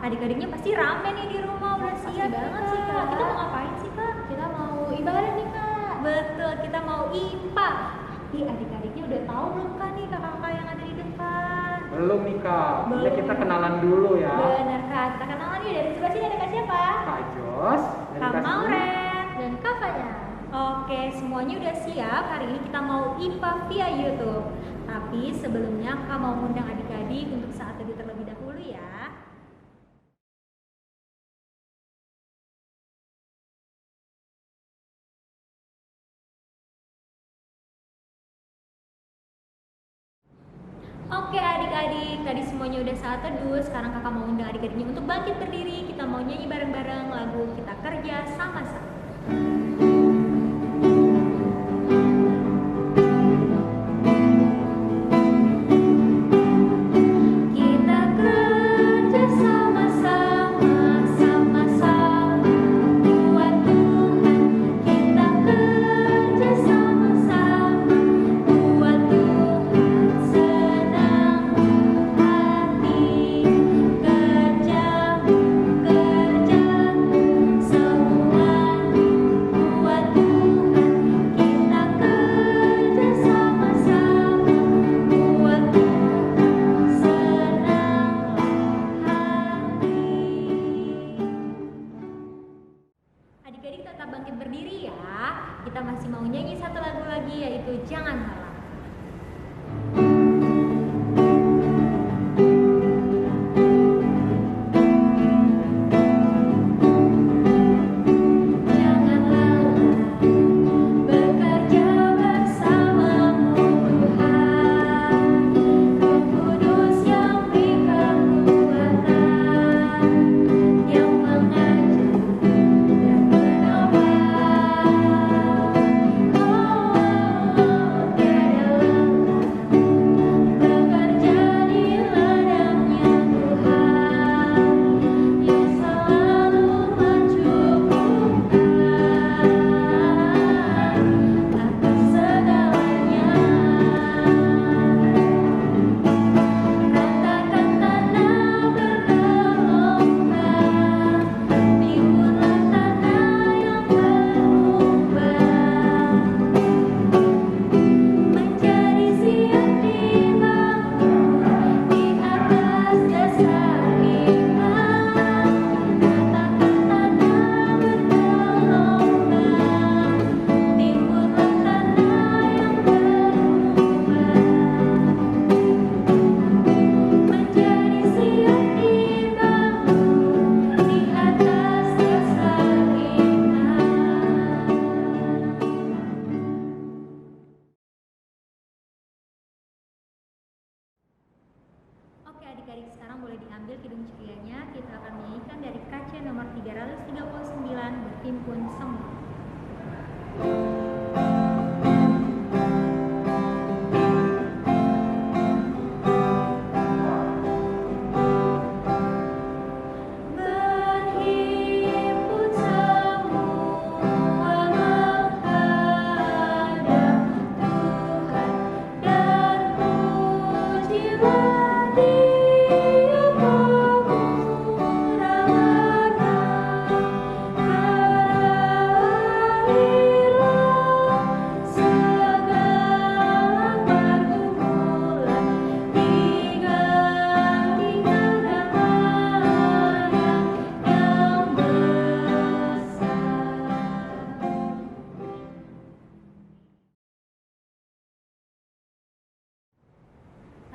adik-adiknya pasti rame nih di rumah, udah Pasti siap banget Kak. sih, Kak. Kita mau ngapain sih Kak? Kita mau ibadah nih, Kak. Betul, kita mau IPA. Tapi adik-adiknya udah tahu belum Kak nih kakak-kakak yang ada di depan? Belum nih Kak, Belum. ya kita kenalan dulu ya. Bener Kak, kita kenalan yuk. Dari sebelah sini ada Kak siapa? Kak Jos, dari Kak kelas Mauren. Dan kakaknya. Oke, semuanya udah siap. Hari ini kita mau IPA via YouTube. Tapi sebelumnya Kak mau ngundang adik-adik untuk saat teduh terlebih dahulu ya. Oke adik-adik, tadi semuanya udah saat teduh. Sekarang kakak mau undang adik-adiknya untuk bangkit berdiri. Kita mau nyanyi bareng-bareng lagu Kita Kerja Sama-Sama. Kita kerja sama-sama, sama-sama buat Tuhan. Kita kerja sama-sama buat Tuhan. Senang hati kerjamu, semua buat Tuhan. Kita kerja sama-sama buat Tuhan. Senang hati. Adik-adik tetap bangkit berdiri ya. Kita masih mau nyanyi satu lagu lagi yaitu Jangan Halang. Janganlah bekerja bersamamu Tuhan, Roh Kudus yang berikan kekuatan, yang mengajar dan menolong. Bekerja di ladangnya Tuhan, yang selalu mencukupkan atas segalanya. Ratakan tanah bergelombang, timbullah tanah yang berlubang, menjadi siap dibangun di atas dasar iman. Ratakan tanah bergelombang, timbullah tanah yang berlubang, menjadi siap dibangun di atas dasar iman. Oke adik-adik, sekarang boleh diambil kidung cerianya. Kita akan menyanyikan dari KC nomor 339, Berhimpun Semua. Berhimpun semua menghadap Tuhan dan pujilah Dia pemurahnya. Beralihlah segala pergumulan, tinggal damai yang besar.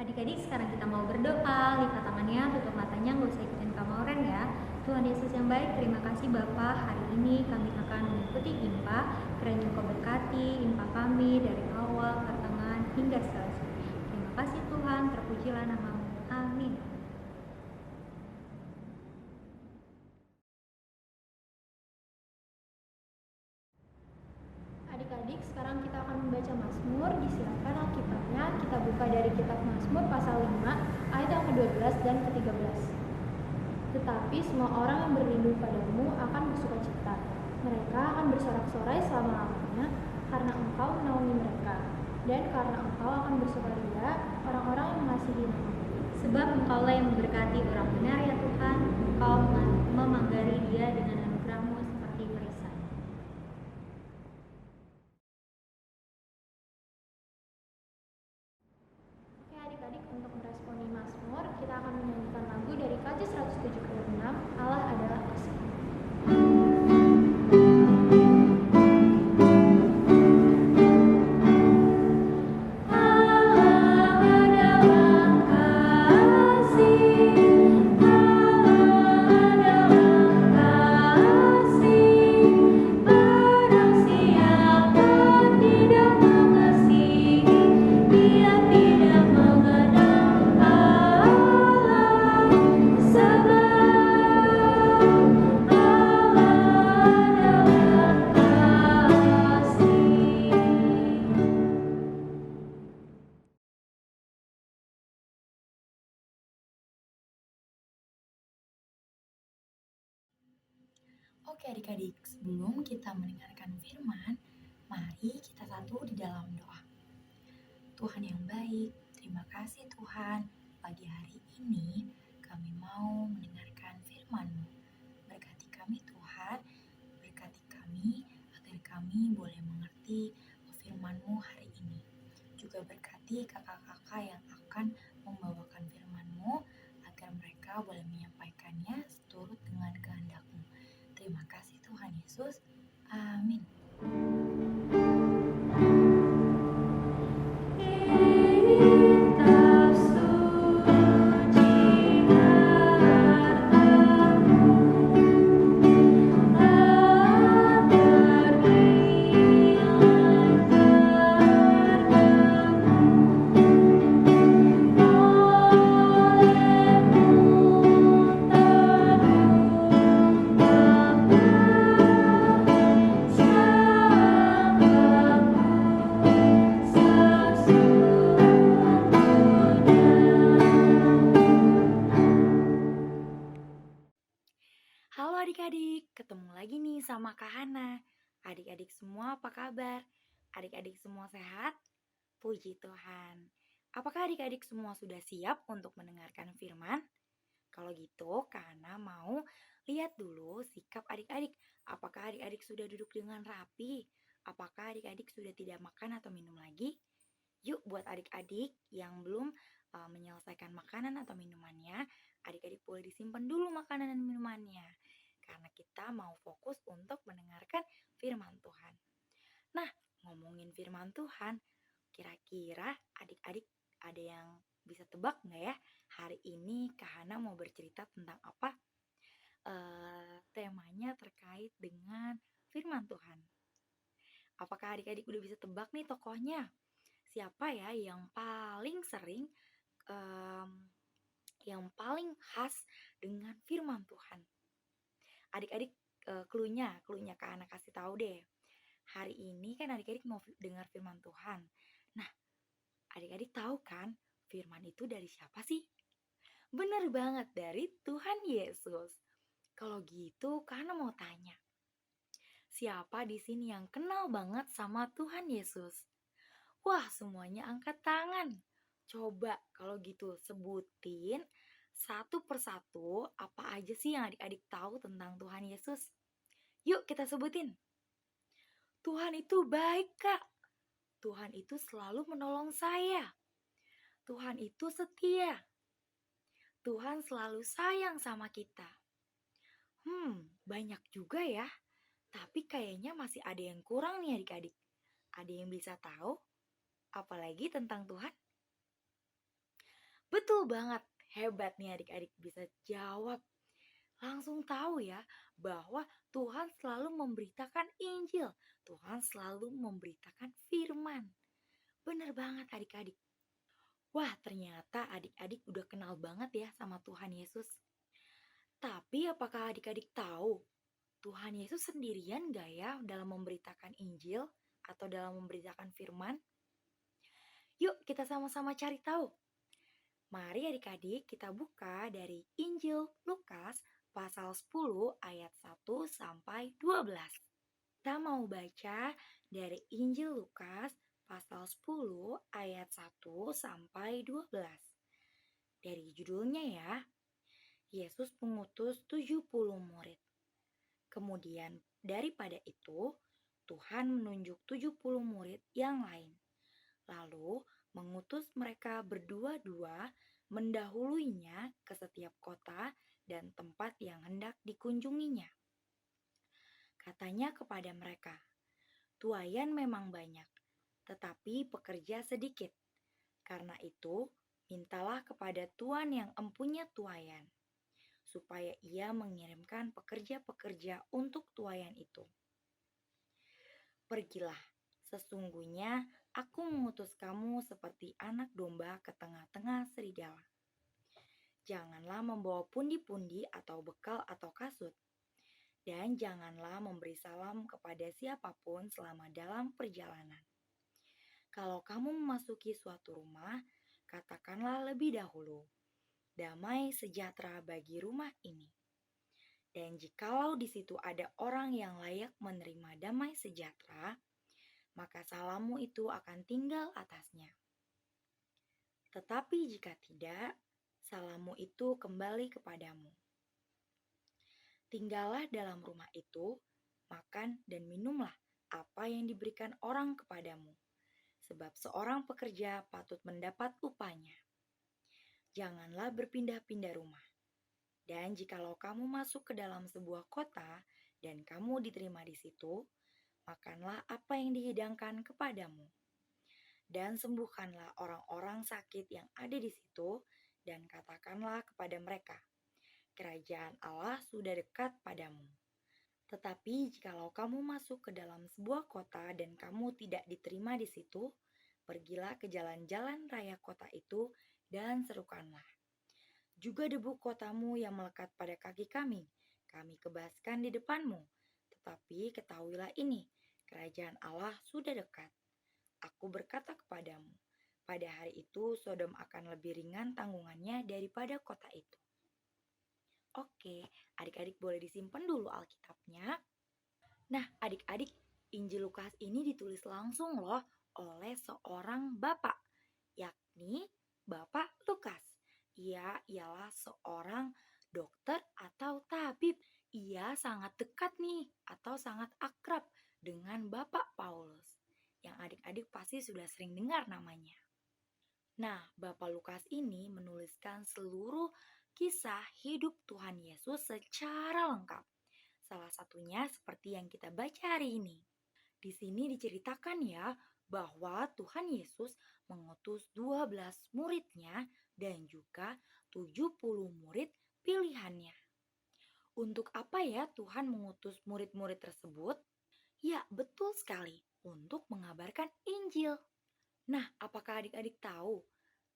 Adik-adik, sekarang kita mau berdoa. Lipat tangannya, tutup matanya, nggak usah ikutin Kak Mauren ya. Tuhan Yesus yang baik, terima kasih Bapa. Hari ini kami akan mengikuti IMPA. Kiranya Engkau berkati IMPA kami dari awal, pertengahan, hingga selesai. Terima kasih Tuhan, terpujilah nama-Mu. Amin. Adik-adik, sekarang kita akan membaca Mazmur. Disilakan Alkitabnya kita buka dari kitab Mazmur pasal 5 ayat yang ke-12 dan ke-13. Tetapi semua orang yang berlindung padamu akan bersukacita. Mereka akan bersorak-sorai selama-lamanya karena Engkau menaungi mereka. Dan karena Engkau akan bersukaria orang-orang yang mengasihi nama-Mu. Sebab Engkaulah yang memberkati orang benar ya Tuhan. Engkau Oke adik-adik, sebelum kita mendengarkan firman, mari kita satu di dalam doa. Tuhan yang baik, terima kasih Tuhan, pagi hari ini kami mau mendengarkan firman-Mu. Berkati kami Tuhan, berkati kami agar kami boleh mengerti firman-Mu hari ini. Juga berkati kakak-kakak yang akan membawakan firman-Mu agar mereka boleh menyampaikannya seturut dengan kehendak-Mu. Terima kasih Tuhan Yesus. Amin. Halo adik-adik, ketemu lagi nih sama Kak Hana. Adik-adik semua apa kabar? Adik-adik semua sehat? Puji Tuhan. Apakah adik-adik semua sudah siap untuk mendengarkan firman? Kalau gitu, Kak Hana mau lihat dulu sikap adik-adik. Apakah adik-adik sudah duduk dengan rapi? Apakah adik-adik sudah tidak makan atau minum lagi? Yuk buat adik-adik yang belum menyelesaikan makanan atau minumannya, adik-adik boleh disimpan dulu makanan dan minumannya. Karena kita mau fokus untuk mendengarkan firman Tuhan. Nah, ngomongin firman Tuhan, kira-kira adik-adik ada yang bisa tebak nggak ya? Hari ini Kak Hana mau bercerita tentang apa? Temanya terkait dengan firman Tuhan. Apakah adik-adik udah bisa tebak nih tokohnya? Siapa ya yang paling sering, yang paling khas dengan firman Tuhan? Adik-adik, cluenya Kak Hana kasih tahu deh. Hari ini kan adik-adik mau dengar firman Tuhan. Nah, adik-adik tahu kan firman itu dari siapa sih? Bener banget, dari Tuhan Yesus. Kalau gitu, Kak Hana mau tanya. Siapa di sini yang kenal banget sama Tuhan Yesus? Wah, semuanya angkat tangan. Coba kalau gitu sebutin satu persatu apa aja sih yang adik-adik tahu tentang Tuhan Yesus. Yuk kita sebutin. Tuhan itu baik, Kak. Tuhan itu selalu menolong saya. Tuhan itu setia. Tuhan selalu sayang sama kita. Banyak juga ya. Tapi kayaknya masih ada yang kurang nih adik-adik. Ada yang bisa tahu? Apalagi tentang Tuhan? Betul banget, hebat nih adik-adik bisa jawab. Langsung tahu ya bahwa Tuhan selalu memberitakan Injil. Tuhan selalu memberitakan firman. Bener banget adik-adik. Wah, ternyata adik-adik udah kenal banget ya sama Tuhan Yesus. Tapi apakah adik-adik tahu Tuhan Yesus sendirian gak ya dalam memberitakan Injil atau dalam memberitakan firman? Yuk kita sama-sama cari tahu. Mari adik-adik kita buka dari Injil Lukas pasal 10 ayat 1 sampai 12. Kita mau baca dari Injil Lukas pasal 10 ayat 1 sampai 12. Dari judulnya ya, Yesus mengutus 70 murid. Kemudian daripada itu, Tuhan menunjuk 70 murid yang lain. Lalu mengutus mereka berdua-dua mendahuluinya ke setiap kota dan tempat yang hendak dikunjunginya. Katanya kepada mereka, tuaian memang banyak, tetapi pekerja sedikit. Karena itu, mintalah kepada Tuan yang empunya tuaian, supaya ia mengirimkan pekerja-pekerja untuk tuaian itu. Pergilah, sesungguhnya aku mengutus kamu seperti anak domba ke tengah-tengah serigala. Janganlah membawa pundi-pundi atau bekal atau kasut, dan janganlah memberi salam kepada siapapun selama dalam perjalanan. Kalau kamu memasuki suatu rumah, katakanlah lebih dahulu, damai sejahtera bagi rumah ini. Dan jikalau di situ ada orang yang layak menerima damai sejahtera, maka salammu itu akan tinggal atasnya. Tetapi jika tidak, salammu itu kembali kepadamu. Tinggallah dalam rumah itu, makan dan minumlah apa yang diberikan orang kepadamu, sebab seorang pekerja patut mendapat upahnya. Janganlah berpindah-pindah rumah. Dan jikalau kamu masuk ke dalam sebuah kota dan kamu diterima di situ, makanlah apa yang dihidangkan kepadamu. Dan sembuhkanlah orang-orang sakit yang ada di situ, dan katakanlah kepada mereka, kerajaan Allah sudah dekat padamu. Tetapi jikalau kamu masuk ke dalam sebuah kota dan kamu tidak diterima di situ, pergilah ke jalan-jalan raya kota itu dan serukanlah. Juga debu kotamu yang melekat pada kaki kami kebaskan di depanmu. Tetapi ketahuilah ini, kerajaan Allah sudah dekat. Aku berkata kepadamu, pada hari itu Sodom akan lebih ringan tanggungannya daripada kota itu. Oke, adik-adik boleh disimpan dulu Alkitabnya. Nah, adik-adik, Injil Lukas ini ditulis langsung loh oleh seorang bapak, yakni Bapak Lukas. Ia ialah seorang dokter atau tabib. Ia sangat dekat nih atau sangat akrab dengan Bapak Paulus, yang adik-adik pasti sudah sering dengar namanya. Nah, Bapak Lukas ini menuliskan seluruh kisah hidup Tuhan Yesus secara lengkap. Salah satunya seperti yang kita baca hari ini. Di sini diceritakan ya bahwa Tuhan Yesus mengutus 12 muridnya dan juga 70 murid pilihannya. Untuk apa ya Tuhan mengutus murid-murid tersebut? Ya, betul sekali, untuk mengabarkan Injil. Nah, apakah adik-adik tahu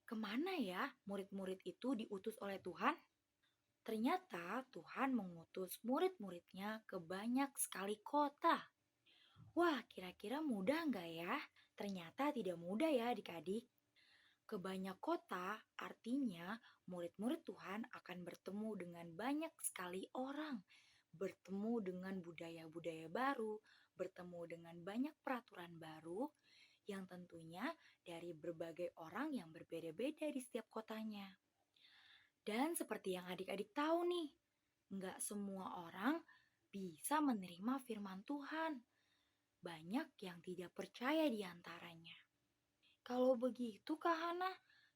kemana ya murid-murid itu diutus oleh Tuhan? Ternyata Tuhan mengutus murid-muridnya ke banyak sekali kota. Wah, kira-kira mudah nggak ya? Ternyata tidak mudah ya adik-adik. Ke banyak kota artinya murid-murid Tuhan akan bertemu dengan banyak sekali orang, bertemu dengan budaya-budaya baru, bertemu dengan banyak peraturan baru yang tentunya dari berbagai orang yang berbeda-beda di setiap kotanya. Dan seperti yang adik-adik tahu nih, nggak semua orang bisa menerima firman Tuhan. Banyak yang tidak percaya di antaranya. Kalau begitu Kak Hana,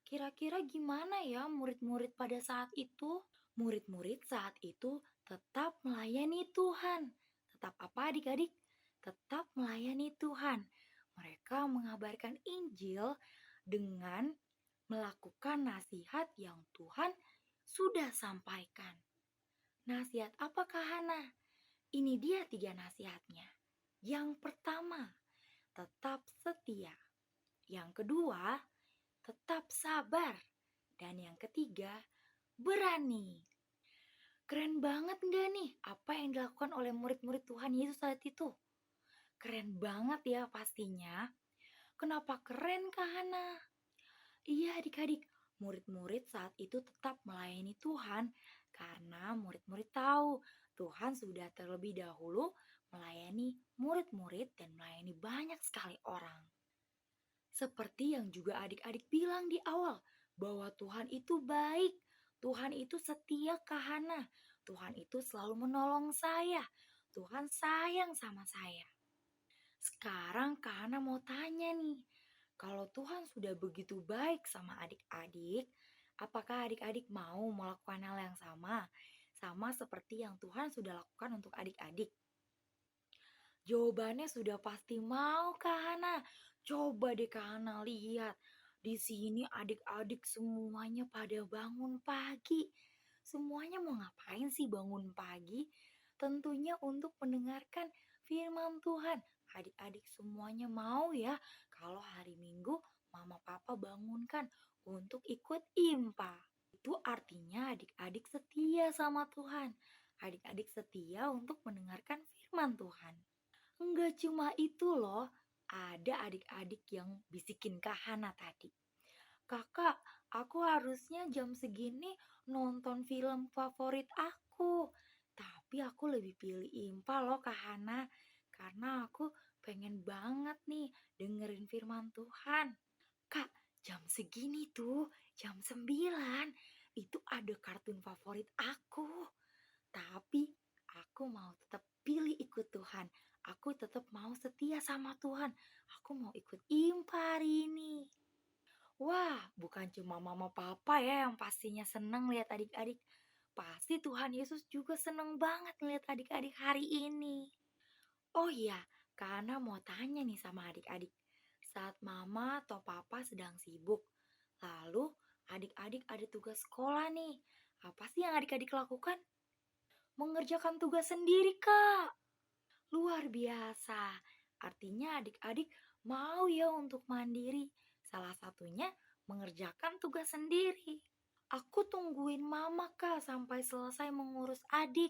kira-kira gimana ya murid-murid pada saat itu? Murid-murid saat itu tetap melayani Tuhan. Tetap apa adik-adik? Tetap melayani Tuhan. Mereka mengabarkan Injil dengan melakukan nasihat yang Tuhan sudah sampaikan. Nasihat apa Kak Hana? Ini dia 3 nasihatnya. Yang pertama, tetap setia. Yang kedua, tetap sabar. Dan yang ketiga, berani. Keren banget gak nih apa yang dilakukan oleh murid-murid Tuhan Yesus saat itu? Keren banget ya pastinya. Kenapa keren Kak Hana? Iya adik-adik, murid-murid saat itu tetap melayani Tuhan karena murid-murid tahu Tuhan sudah terlebih dahulu melayani murid-murid dan melayani banyak sekali orang. Seperti yang juga adik-adik bilang di awal, bahwa Tuhan itu baik, Tuhan itu setia Kak Hana, Tuhan itu selalu menolong saya, Tuhan sayang sama saya. Sekarang Kak Hana mau tanya nih, kalau Tuhan sudah begitu baik sama adik-adik, apakah adik-adik mau melakukan hal yang sama? Sama seperti yang Tuhan sudah lakukan untuk adik-adik? Jawabannya sudah pasti mau Kak Hana. Coba deh Kak Hana lihat. Di sini adik-adik semuanya pada bangun pagi. Semuanya mau ngapain sih bangun pagi? Tentunya untuk mendengarkan firman Tuhan. Adik-adik semuanya mau ya kalau hari Minggu mama papa bangunkan untuk ikut IMPA. Itu artinya adik-adik setia sama Tuhan. Adik-adik setia untuk mendengarkan firman Tuhan. Enggak cuma itu loh, ada adik-adik yang bisikin Kak Hana tadi. Kakak, aku harusnya jam segini nonton film favorit aku. Tapi aku lebih pilih IMPA loh Kak Hana. Karena aku pengen banget nih dengerin firman Tuhan. Kak, jam segini tuh, jam 9, itu ada kartun favorit aku. Tapi aku mau tetap pilih ikut Tuhan. Aku tetap mau setia sama Tuhan. Aku mau ikut IMPA hari ini. Wah, bukan cuma mama papa ya yang pastinya seneng lihat adik-adik. Pasti Tuhan Yesus juga seneng banget lihat adik-adik hari ini. Oh iya, karena mau tanya nih sama adik-adik. Saat mama atau papa sedang sibuk, lalu adik-adik ada tugas sekolah nih. Apa sih yang adik-adik lakukan? Mengerjakan tugas sendiri, Kak. Luar biasa. Artinya adik-adik mau ya untuk mandiri. Salah satunya mengerjakan tugas sendiri. Aku tungguin mama Kak sampai selesai mengurus adik.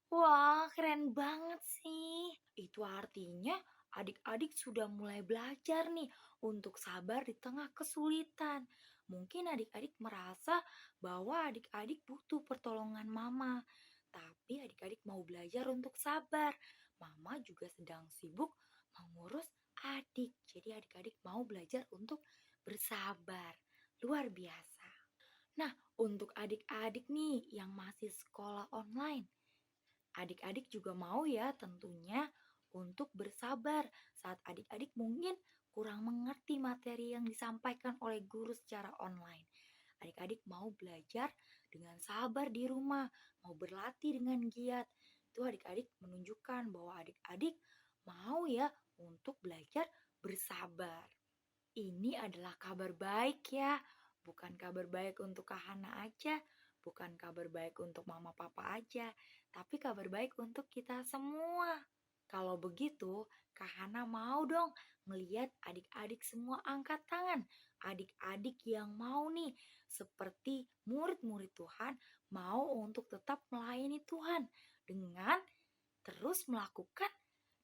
Wah, keren banget sih. Itu artinya adik-adik sudah mulai belajar nih untuk sabar di tengah kesulitan. Mungkin adik-adik merasa bahwa adik-adik butuh pertolongan mama. Tapi adik-adik mau belajar untuk sabar. Mama juga sedang sibuk mengurus adik. Jadi adik-adik mau belajar untuk bersabar. Luar biasa. Nah, untuk adik-adik nih yang masih sekolah online, adik-adik juga mau ya tentunya untuk bersabar saat adik-adik mungkin kurang mengerti materi yang disampaikan oleh guru secara online. Adik-adik mau belajar dengan sabar di rumah, mau berlatih dengan giat. Itu adik-adik menunjukkan bahwa adik-adik mau ya untuk belajar bersabar. Ini adalah kabar baik ya, bukan kabar baik untuk Kak Hana aja, bukan kabar baik untuk mama papa aja, tapi kabar baik untuk kita semua. Kalau begitu, Kak Hana mau dong ngeliat adik-adik semua angkat tangan. Adik-adik yang mau nih, seperti murid-murid Tuhan, mau untuk tetap melayani Tuhan dengan terus melakukan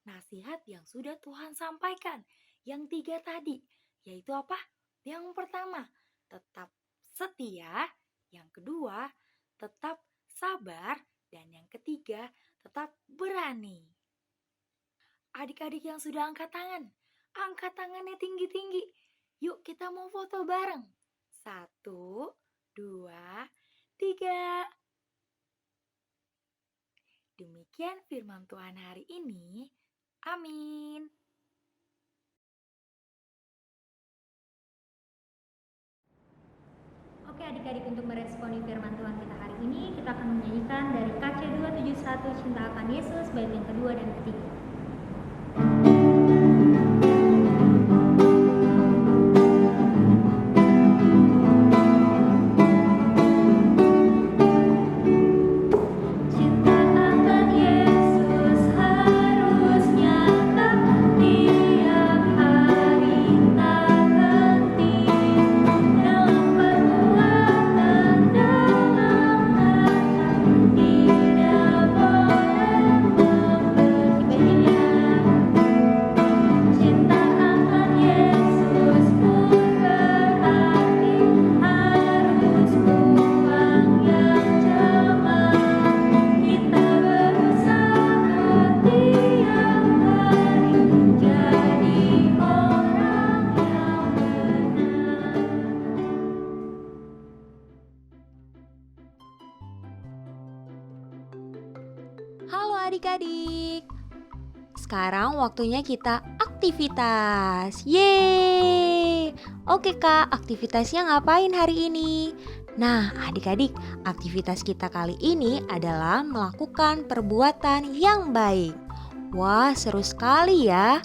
nasihat yang sudah Tuhan sampaikan. Yang 3 tadi, yaitu apa? Yang pertama, tetap setia. Yang kedua, tetap sabar. Dan yang ketiga, tetap berani. Adik-adik yang sudah angkat tangannya tinggi-tinggi. Yuk kita mau foto bareng. 1, 2, 3. Demikian firman Tuhan hari ini. Amin. Oke adik-adik, untuk meresponi firman Tuhan kita hari ini, kita akan menyanyikan dari KC 271 Cinta Akan Yesus bait yang kedua dan ketiga. Halo adik-adik, sekarang waktunya kita aktivitas. Yeay! Oke Kak, aktivitasnya ngapain hari ini? Nah adik-adik, aktivitas kita kali ini adalah melakukan perbuatan yang baik. Wah seru sekali ya.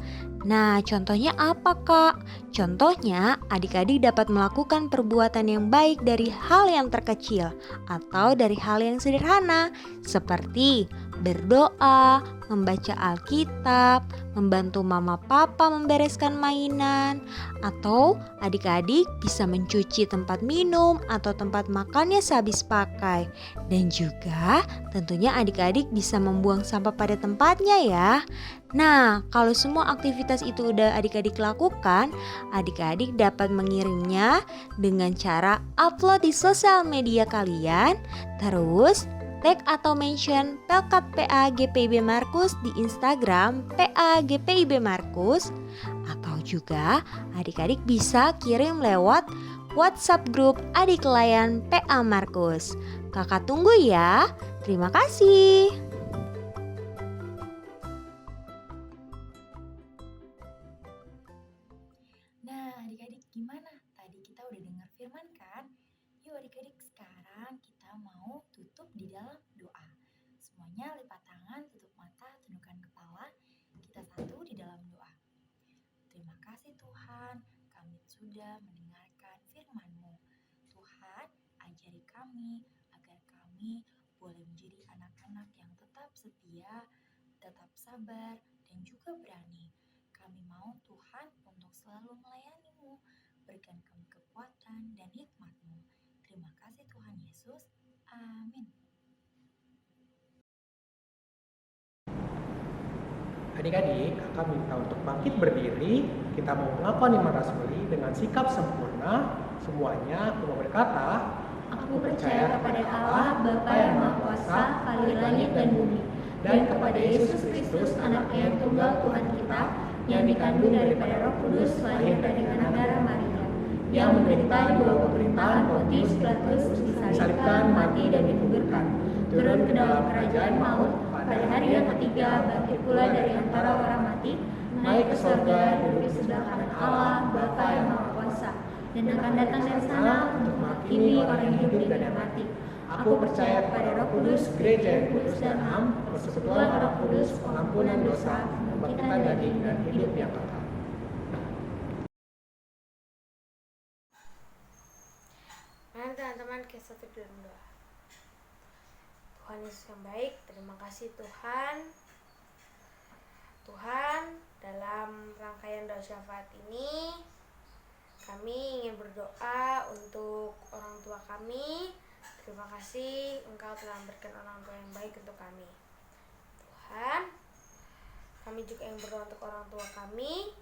Nah contohnya apa Kak? Contohnya adik-adik dapat melakukan perbuatan yang baik dari hal yang terkecil atau dari hal yang sederhana, seperti berdoa, membaca Alkitab, membantu mama papa membereskan mainan, atau adik-adik bisa mencuci tempat minum atau tempat makannya sehabis pakai. Dan juga tentunya adik-adik bisa membuang sampah pada tempatnya ya. Nah, kalau semua aktivitas itu udah adik-adik lakukan, adik-adik dapat mengirimnya dengan cara upload di sosial media kalian. Terus tag atau mention Pelkat PA GPIB Markus di Instagram PA GPIB Markus, atau juga adik-adik bisa kirim lewat WhatsApp grup adik layan PA Markus. Kakak tunggu ya. Terima kasih. Nah, adik-adik gimana? Tadi kita udah dengar firman kan? Yuk adik-adik, sekarang kita mau tutup di dalam doa. Semuanya lipat tangan, tutup mata, tundukkan kepala. Kita satu di dalam doa. Terima kasih Tuhan, kami sudah mendengarkan firman-Mu. Tuhan, ajari kami agar kami boleh menjadi anak-anak yang tetap setia, tetap sabar, dan juga berani. Kami mau Tuhan untuk selalu melayani-Mu. Berikan kami kekuatan dan hikmat-Mu. Terima kasih Tuhan Yesus. Amin. Adik-adik, kakak minta untuk bangkit berdiri. Kita mau mengaku iman rasuli dengan sikap sempurna. Semuanya aku mau berkata, Aku percaya kepada Allah, Bapa yang Maha Kuasa, Khalil langit dan bumi, dan kepada Yesus Kristus, Anaknya yang tunggal Tuhan kita, yang dikandung daripada Roh Kudus, lahir dari anak darah Maria, yang menderita di bawah pemerintahan Pontius Pilatus, disalibkan, mati dan dikuburkan, turun ke dalam kerajaan maut, pada hari yang ketiga bangkit pula dari antara orang mati, naik ke surga, duduk di sebelah kanan Allah, Bapa yang Maha Kuasa, dan akan datang dari sana untuk menghakimi orang yang hidup dan yang mati. Aku percaya kepada Roh Kudus, gereja yang kudus dan am, persekutuan Roh Kudus, pengampunan dosa, kebangkitan daging dan hidup yang kekal. Mari teman-teman kita satu dalam doa. Tuhan Yesus yang baik, terima kasih Tuhan. Tuhan, dalam rangkaian doa syafaat ini kami ingin berdoa untuk orang tua kami. Terima kasih Engkau telah memberikan orang tua yang baik untuk kami. Tuhan, kami juga ingin berdoa untuk orang tua kami.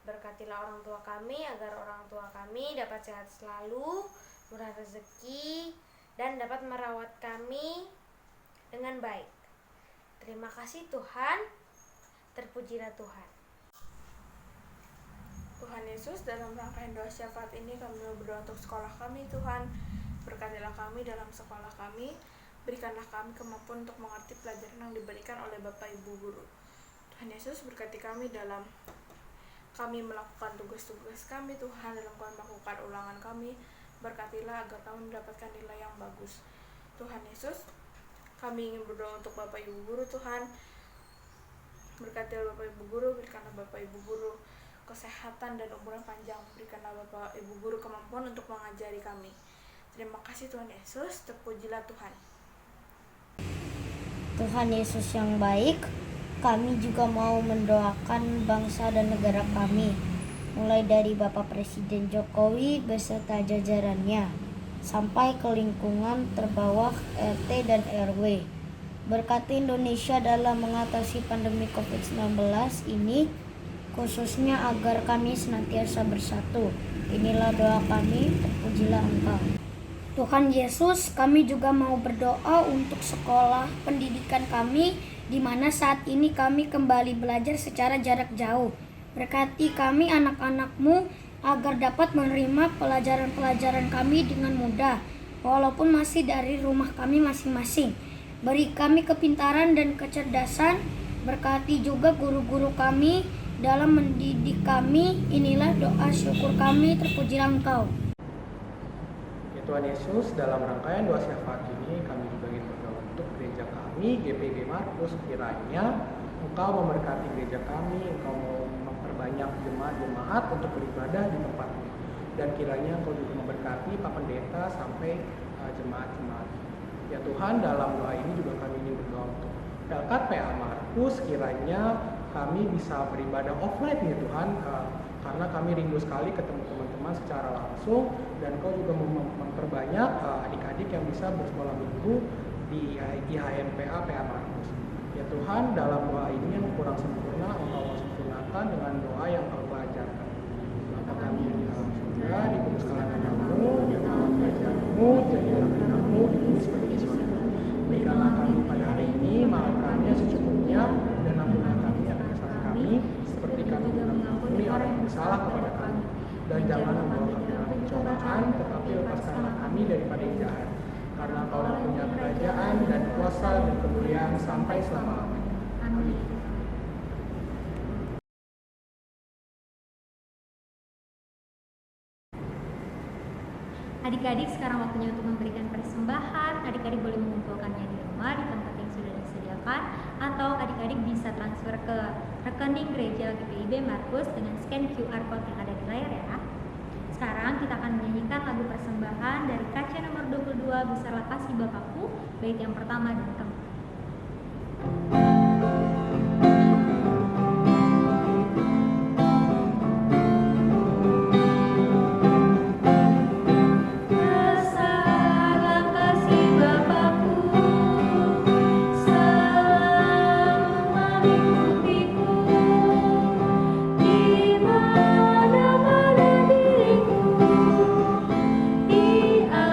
Berkatilah orang tua kami agar orang tua kami dapat sehat selalu, murah rezeki, dan dapat merawat kami dengan baik. Terima kasih Tuhan. Terpujilah Tuhan. Tuhan Yesus, dalam rangkaian doa syafaat ini kami berdoa untuk sekolah kami. Tuhan, berkatilah kami dalam sekolah kami. Berikanlah kami kemampuan untuk mengerti pelajaran yang diberikan oleh Bapak Ibu Guru. Tuhan Yesus, berkati kami dalam kami melakukan tugas-tugas kami. Tuhan, dalam kami melakukan ulangan kami, berkatilah agar kami mendapatkan nilai yang bagus. Tuhan Yesus, kami ingin berdoa untuk Bapak Ibu Guru. Tuhan, berkatilah Bapak Ibu Guru, berikanlah Bapak Ibu Guru kesehatan dan umur yang panjang. Berikanlah Bapak Ibu Guru kemampuan untuk mengajari kami. Terima kasih Tuhan Yesus, terpujilah Tuhan. Tuhan Yesus yang baik, kami juga mau mendoakan bangsa dan negara kami, mulai dari Bapak Presiden Jokowi beserta jajarannya, sampai ke lingkungan terbawah RT dan RW. Berkati Indonesia dalam mengatasi pandemi COVID-19 ini, khususnya agar kami senantiasa bersatu. Inilah doa kami, terpujilah Engkau. Tuhan Yesus, kami juga mau berdoa untuk sekolah pendidikan kami, di mana saat ini kami kembali belajar secara jarak jauh. Berkati kami anak-anak-Mu agar dapat menerima pelajaran-pelajaran kami dengan mudah, walaupun masih dari rumah kami masing-masing. Beri kami kepintaran dan kecerdasan, berkati juga guru-guru kami dalam mendidik kami. Inilah doa syukur kami, terpujilah Engkau. Ya Tuhan Yesus, dalam rangkaian doa syafaat ini kami juga ingin berdoa untuk gereja kami, GPIB Markus. Kiranya Engkau memberkati gereja kami, Engkau memperbanyak jemaat-jemaat untuk beribadah di tempat ini. Dan kiranya Engkau juga memberkati Pak Pendeta sampai jemaat-jemaat. Ya Tuhan, dalam doa ini juga kami ingin berdoa untuk Pelkat PA Markus. Kiranya kami bisa beribadah offline ya Tuhan, karena kami rindu sekali ketemu teman-teman secara langsung, dan Kau juga memperbanyak adik-adik yang bisa bersekolah minggu di IHMPA PA Markus. Ya Tuhan, dalam doa ini yang kurang sempurna Engkau sempurnakan dengan doa yang Kau ajarkan. Bapa kami yang di dalam surga, dikuduskanlah namamu, jadilah kerajaan-Mu, jadilah kehendakmu di bumi seperti di surga. Berikanlah kuasa dan kemuliaan sampai selama-lamanya. Amin. Adik-adik, sekarang waktunya untuk memberikan persembahan. Adik-adik boleh mengumpulkannya di rumah di tempat yang sudah disediakan, atau adik-adik bisa transfer ke rekening gereja GPIB Markus dengan scan QR code yang ada di layar ya. Sekarang kita akan menyanyikan lagu persembahan dari KC nomor 22, Besarlah Kasih Bapakku, bait yang pertama dan keempat. Besarlah kasih Bapakku, selalu mengikutiku, di mana-mana diriku diasuhnya.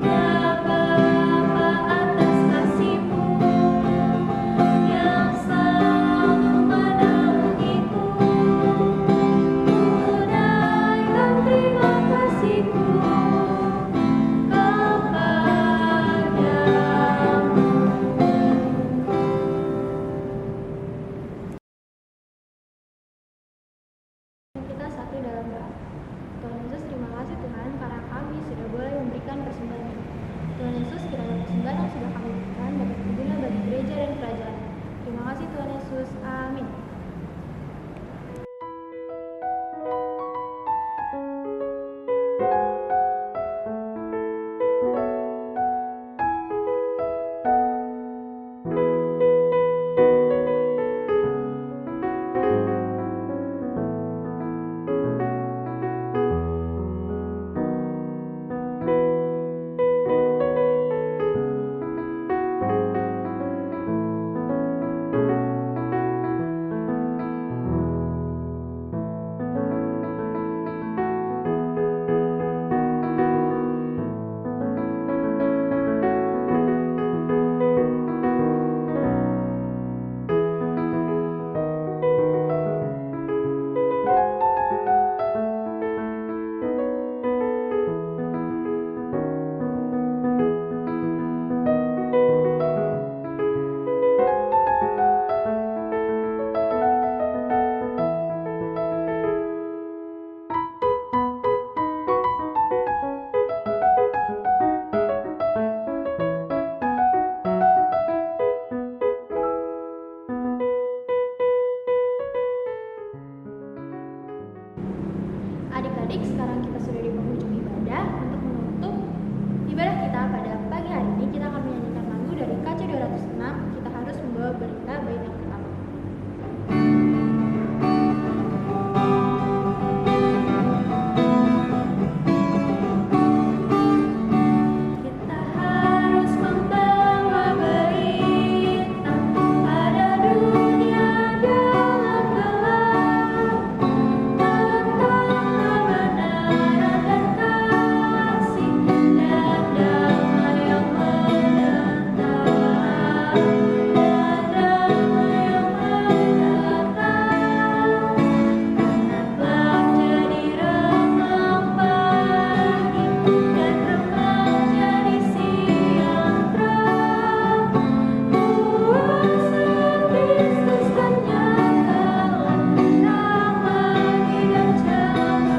Ya Bapa, atas kasih-Mu yang selalu menaungiku, tunaikan terima kasih-Ku kepadamu. Kita satu dalam doa. Tuhan Yesus, terima kasih Tuhan karena kami sudah boleh memberikan persembahan ini. Tuhan Yesus, kiranya persembahan yang sudah kami berikan dapat berguna bagi gereja dan kerajaan. Terima kasih Tuhan Yesus. Amin. Adik-adik, sekarang kita sudah di penghujung ibadah. Untuk menutup ibadah kita pada pagi hari ini, kita akan menyanyikan lagu dari KC 206. Kita harus membawa berita bait yang pertama. Kita harus membawa berita pada dunia dalam gelap, tentang kebenaran dan kasih dan damai yang menetap, dan damai yang menetap. Gelap jadi remang pagi, dan remang jadi siang terang. Kuasa Kristus kan nyata, terang lagi dan cemerlang.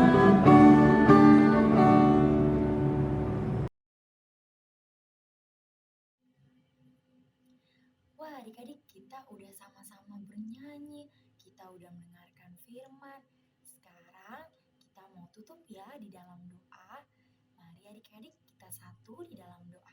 Wah, adik-adik, kita udah sama-sama bernyanyi, kita udah mendengarkan firman. Sekarang kita mau tutup ya di dalam doa. Mari adik-adik kita satu di dalam doa.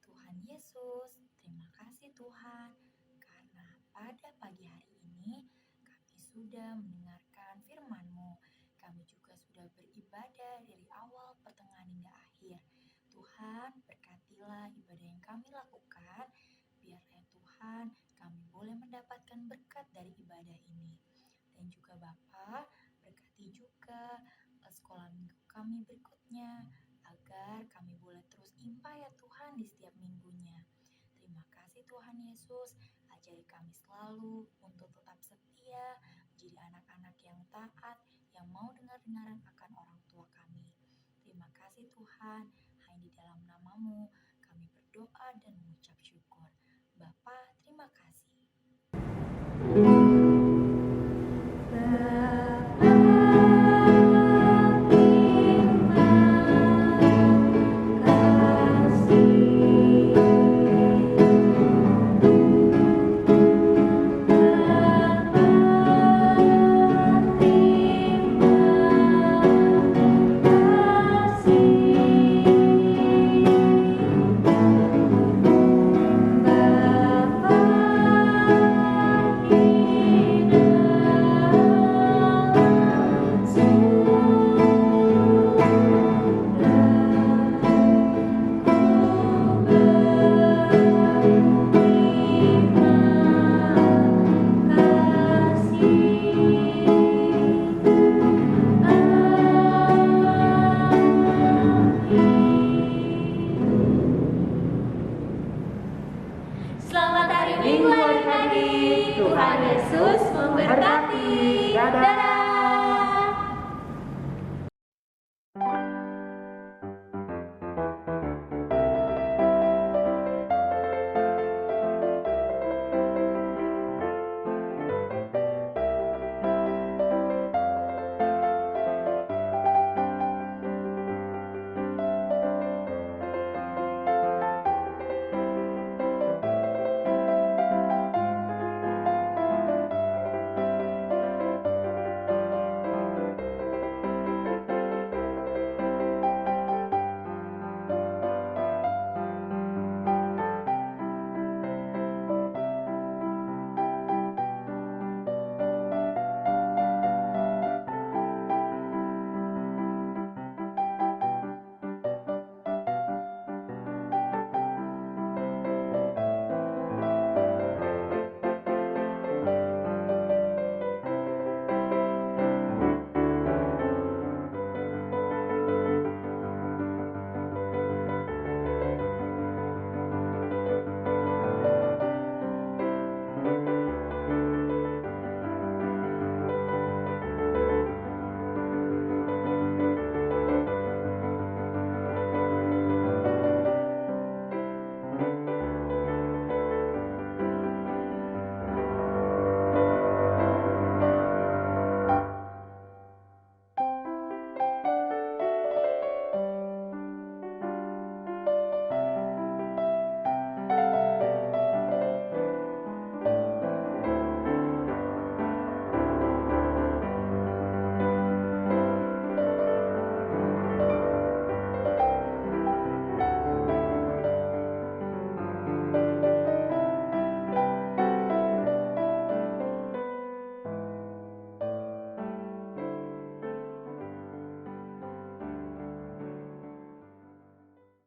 Tuhan Yesus, terima kasih Tuhan, karena pada pagi hari ini kami sudah mendengarkan firman-Mu. Kami juga sudah beribadah dari awal, pertengahan hingga akhir. Tuhan, berkatilah ibadah yang kami lakukan. Biarlah Tuhan kami boleh mendapatkan berkat dari ibadah ini. Dan juga Bapa, berkati juga sekolah minggu kami berikutnya, agar kami boleh terus impa ya Tuhan di setiap minggunya. Terima kasih Tuhan Yesus, ajari kami selalu untuk tetap setia, menjadi anak-anak yang taat, yang mau dengar-dengaran akan orang tua kami. Terima kasih Tuhan, hanya di dalam nama-Mu, kami berdoa dan mengucap syukur. Bapa, terima kasih.